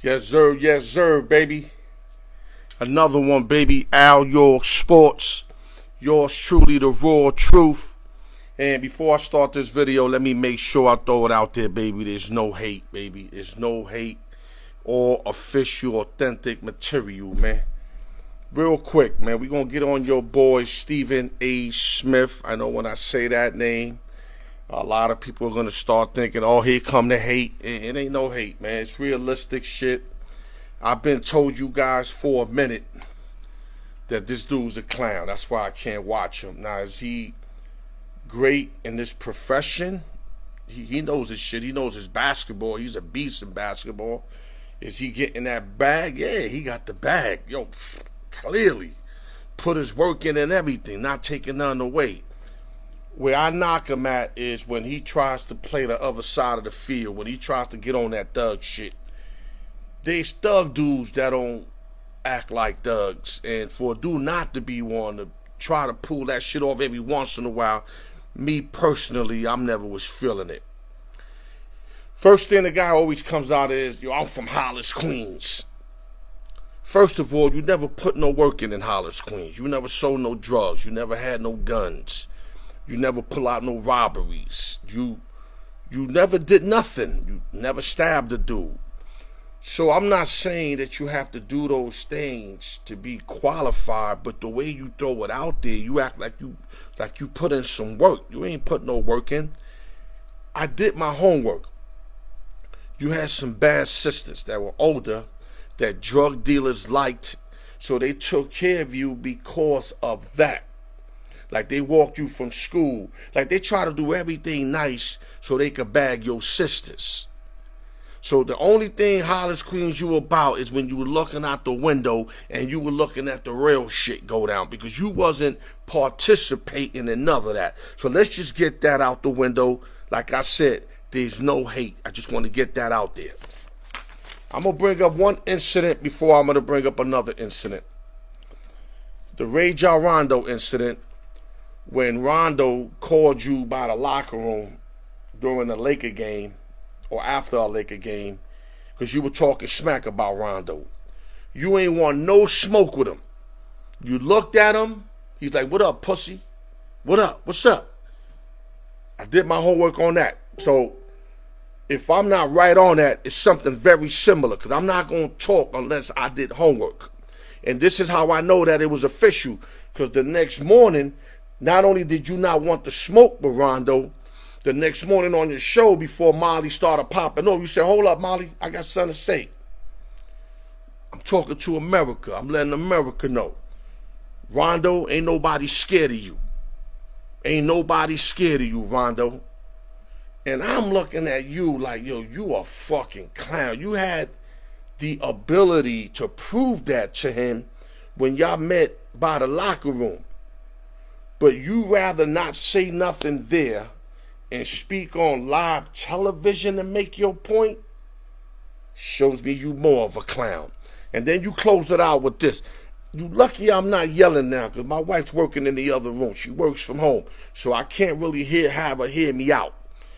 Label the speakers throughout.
Speaker 1: Yes, sir, baby. Another one, baby. Al York Sports. Yours truly, the raw truth. And before I start this video, let me make sure I throw it out there, baby. There's no hate, baby. There's no hate. All official, authentic material, man. Real quick, man. We're going to get on your boy, Stephen A. Smith. I know when I say that name, a lot of people are going to start thinking, oh, here come the hate. It ain't no hate, man. It's realistic shit. I've been told you guys for a minute that this dude's a clown. That's why I can't watch him. Now, is he great in this profession? He knows his shit. He knows his basketball. He's a beast in basketball. Is he getting that bag? Yeah, he got the bag. Yo, clearly. Put his work in and everything. Not taking none away. Where I knock him at is when he tries to play the other side of the field. When he tries to get on that thug shit. There's thug dudes that don't act like thugs. And for a dude not to be one, to try to pull that shit off every once in a while, me personally, I'm never was feeling it. First thing the guy always comes out is, yo, I'm from Hollis, Queens. First of all, you never put no work in Hollis, Queens. You never sold no drugs. You never had no guns. You never pull out no robberies. You never did nothing. You never stabbed a dude. So I'm not saying that you have to do those things to be qualified, but the way you throw it out there, you act like you put in some work. You ain't put no work in. I did my homework. You had some bad sisters that were older, that drug dealers liked, so they took care of you because of that. Like they walked you from school. Like they try to do everything nice so they could bag your sisters. So the only thing Hollis, Queens you about is when you were looking out the window and you were looking at the real shit go down because you wasn't participating in none of that. So let's just get that out the window. Like I said, there's no hate. I just want to get that out there. I'm going to bring up one incident before I'm going to bring up another incident. The Rajon Rondo incident, when Rondo called you by the locker room during a Laker game, or after a Laker game, because you were talking smack about Rondo. You ain't want no smoke with him. You looked at him, he's like, what up, pussy? What up? What's up? I did my homework on that. So, if I'm not right on that, it's something very similar, because I'm not going to talk unless I did homework. And this is how I know that it was official, because the next morning, not only did you not want to smoke with Rondo, the next morning on your show before Molly started popping over, you said, hold up, Molly, I got something to say. I'm talking to America. I'm letting America know. Rondo, ain't nobody scared of you. Ain't nobody scared of you, Rondo. And I'm looking at you like, yo, you a fucking clown. You had the ability to prove that to him when y'all met by the locker room. But you rather not say nothing there and speak on live television and make your point, shows me you more of a clown. And then you close it out with this. You lucky I'm not yelling now because my wife's working in the other room. She works from home. So I can't really have her hear me out.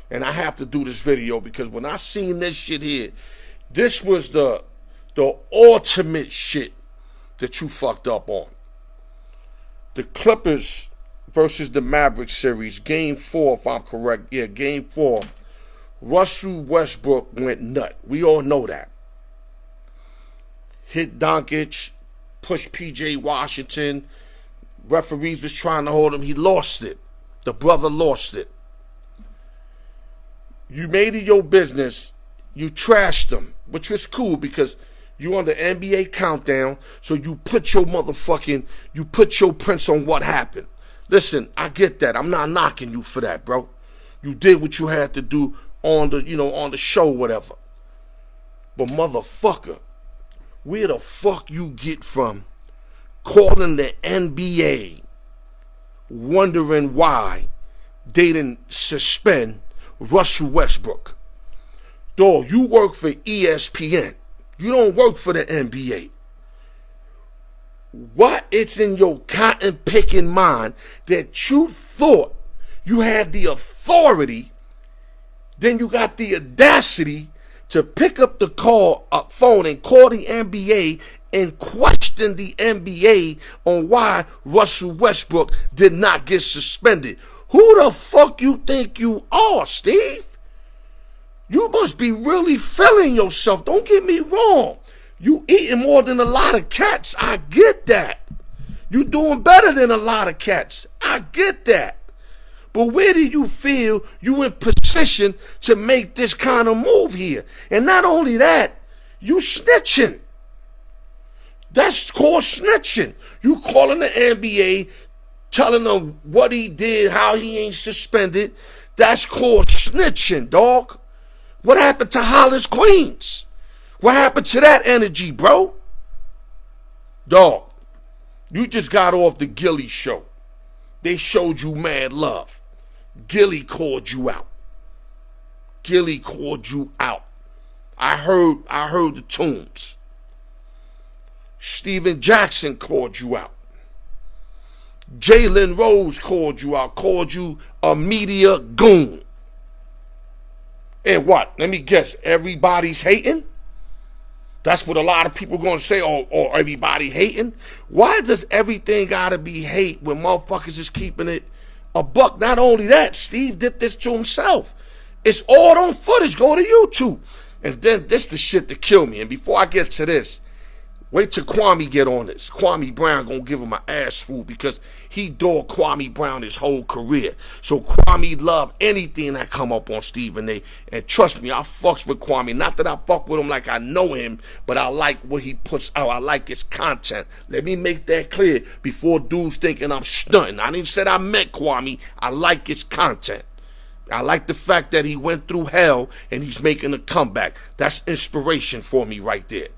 Speaker 1: And I have to do this video because when I seen this shit here, this was the ultimate shit that you fucked up on. The Clippers versus the Mavericks series, Game 4, if I'm correct. Yeah, Game 4. Russell Westbrook went nut. We all know that. Hit Doncic, pushed P.J. Washington. Referees was trying to hold him. He lost it. The brother lost it. You made it your business. You trashed him, which was cool because you on the NBA countdown, so you put your prints on what happened. Listen, I get that. I'm not knocking you for that, bro. You did what you had to do on the show, whatever. But motherfucker, where the fuck you get from calling the NBA wondering why they didn't suspend Russell Westbrook? Dog, you work for ESPN. You don't work for the NBA. What it's in your cotton picking mind that you thought you had the authority, then you got the audacity to pick up the phone and call the NBA and question the NBA on why Russell Westbrook did not get suspended. Who the fuck you think you are, Steve? You must be really feeling yourself. Don't get me wrong. You eating more than a lot of cats. I get that. You doing better than a lot of cats. I get that. But where do you feel you in position to make this kind of move here? And not only that, you snitching. That's called snitching. You calling the NBA, telling them what he did, how he ain't suspended. That's called snitching, dog. What happened to Hollis Queens? What happened to that energy, bro? Dog, you just got off the Gilly show. They showed you mad love. Gilly called you out. Gilly called you out. I heard the tunes. Steven Jackson called you out. Jalen Rose called you out. Called you a media goon. And what? Let me guess. Everybody's hating? That's what a lot of people going to say. Oh, everybody hating? Why does everything got to be hate when motherfuckers is keeping it a buck? Not only that, Steve did this to himself. It's all on footage. Go to YouTube. And then this the shit to kill me. And before I get to this, wait till Kwame get on this. Kwame Brown gonna give him an ass fool because he dogged Kwame Brown his whole career. So Kwame love anything that come up on Stephen A. And trust me, I fucks with Kwame. Not that I fuck with him like I know him, but I like what he puts out. I like his content. Let me make that clear before dudes thinking I'm stunting. I didn't say I meant Kwame. I like his content. I like the fact that he went through hell and he's making a comeback. That's inspiration for me right there.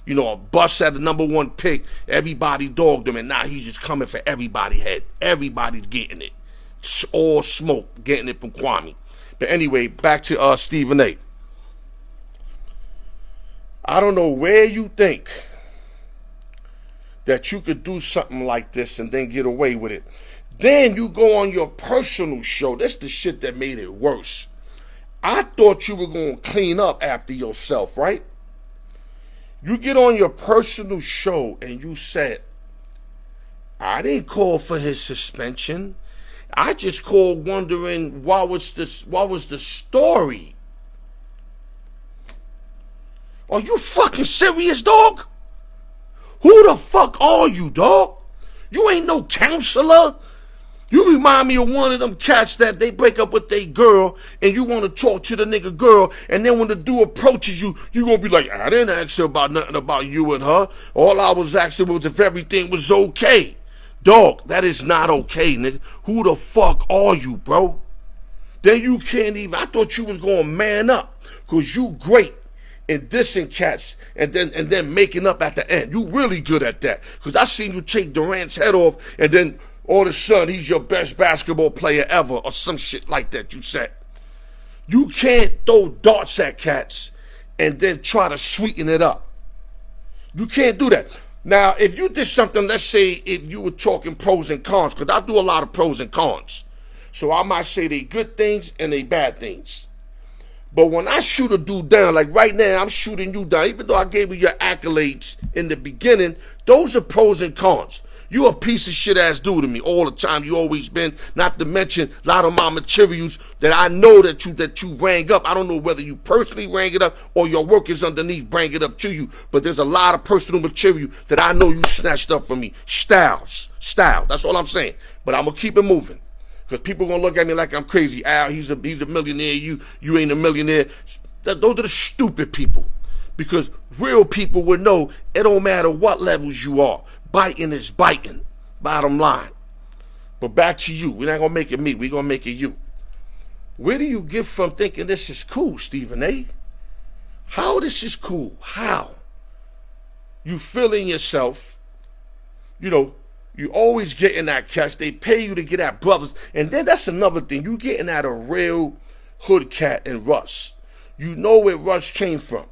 Speaker 1: You know, a bus at the #1 pick, everybody dogged him, and now he's just coming for everybody's head. Everybody's getting it. It's all smoke, getting it from Kwame. But anyway, back to Stephen A. I don't know where you think that you could do something like this and then get away with it. Then you go on your personal show. That's the shit that made it worse. I thought you were going to clean up after yourself, right? You get on your personal show and you said, I didn't call for his suspension. I just called wondering what was the story. Are you fucking serious, dog? Who the fuck are you, dog? You ain't no counselor. You remind me of one of them cats that they break up with their girl and you want to talk to the nigga girl, and then when the dude approaches you, you going to be like, I didn't ask her about nothing about you and her. All I was asking was if everything was okay. Dog, that is not okay, nigga. Who the fuck are you, bro? Then you can't even, I thought you was going to man up because you great in dissing cats and then making up at the end. You really good at that because I seen you take Durant's head off and then all of a sudden, he's your best basketball player ever, or some shit like that you said. You can't throw darts at cats and then try to sweeten it up. You can't do that. Now, if you did something, let's say if you were talking pros and cons, because I do a lot of pros and cons. So I might say they good things and they bad things. But when I shoot a dude down, like right now, I'm shooting you down, even though I gave you your accolades in the beginning, those are pros and cons. You a piece of shit ass dude to me all the time. You always been, not to mention a lot of my materials that I know that you rang up. I don't know whether you personally rang it up or your workers underneath bring it up to you. But there's a lot of personal material that I know you snatched up from me. Style. That's all I'm saying. But I'm gonna keep it moving. Because people gonna look at me like I'm crazy. Al, he's a millionaire. You ain't a millionaire. Those are the stupid people. Because real people would know it don't matter what levels you are. Biting is biting, bottom line. But back to you. We're not going to make it me. We're going to make it you. Where do you get from thinking this is cool, Stephen A? How this is cool? How? You feeling yourself. You know, you always getting that cash. They pay you to get at brothers. And then that's another thing. You getting at a real hood cat in Russ. You know where Russ came from.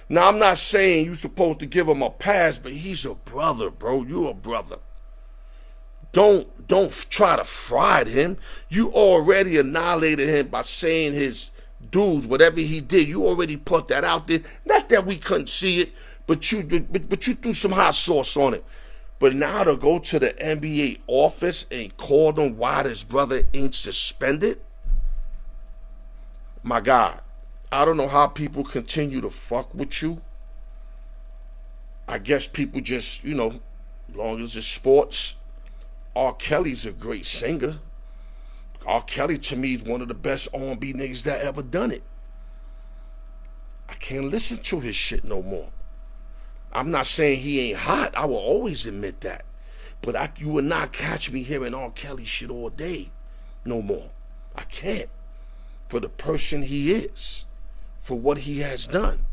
Speaker 1: Now, I'm not saying you're supposed to give him a pass, but he's a brother, bro. You're a brother. Don't try to fry him. You already annihilated him by saying his dudes, whatever he did, you already put that out there. Not that we couldn't see it, but you threw some hot sauce on it. But now to go to the NBA office and call them why this brother ain't suspended? My God, I don't know how people continue to fuck with you. I guess people just, as long as it's sports. R. Kelly's a great singer. R. Kelly, to me, is one of the best R&B niggas that ever done it. I can't listen to his shit no more. I'm not saying he ain't hot. I will always admit that. But you will not catch me hearing R. Kelly shit all day no more. I can't. For the person he is. For what he has done.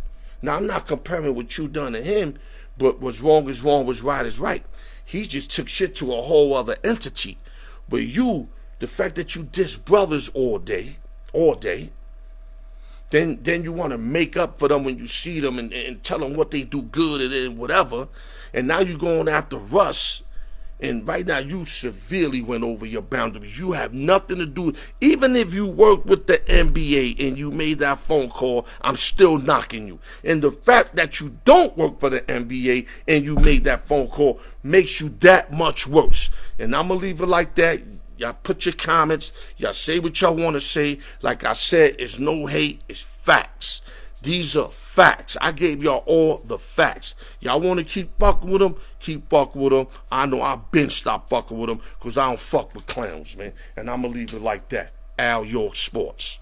Speaker 1: Now, I'm not comparing what you done to him, but what's wrong is wrong, what's right is right. He just took shit to a whole other entity. But you, the fact that you diss brothers all day, then you want to make up for them when you see them and tell them what they do good and whatever. And now you're going after Russ. And right now you severely went over your boundaries. You have nothing to do. Even if you work with the NBA and you made that phone call, I'm still knocking you. And the fact that you don't work for the NBA and you made that phone call makes you that much worse. And I'm going to leave it like that. Y'all put your comments. Y'all say what y'all want to say. Like I said, it's no hate. It's facts. These are facts. I gave y'all all the facts. Y'all want to keep fucking with them? Keep fucking with them. I know I've been stopped fucking with them because I don't fuck with clowns, man. And I'm going to leave it like that. Al York Sports.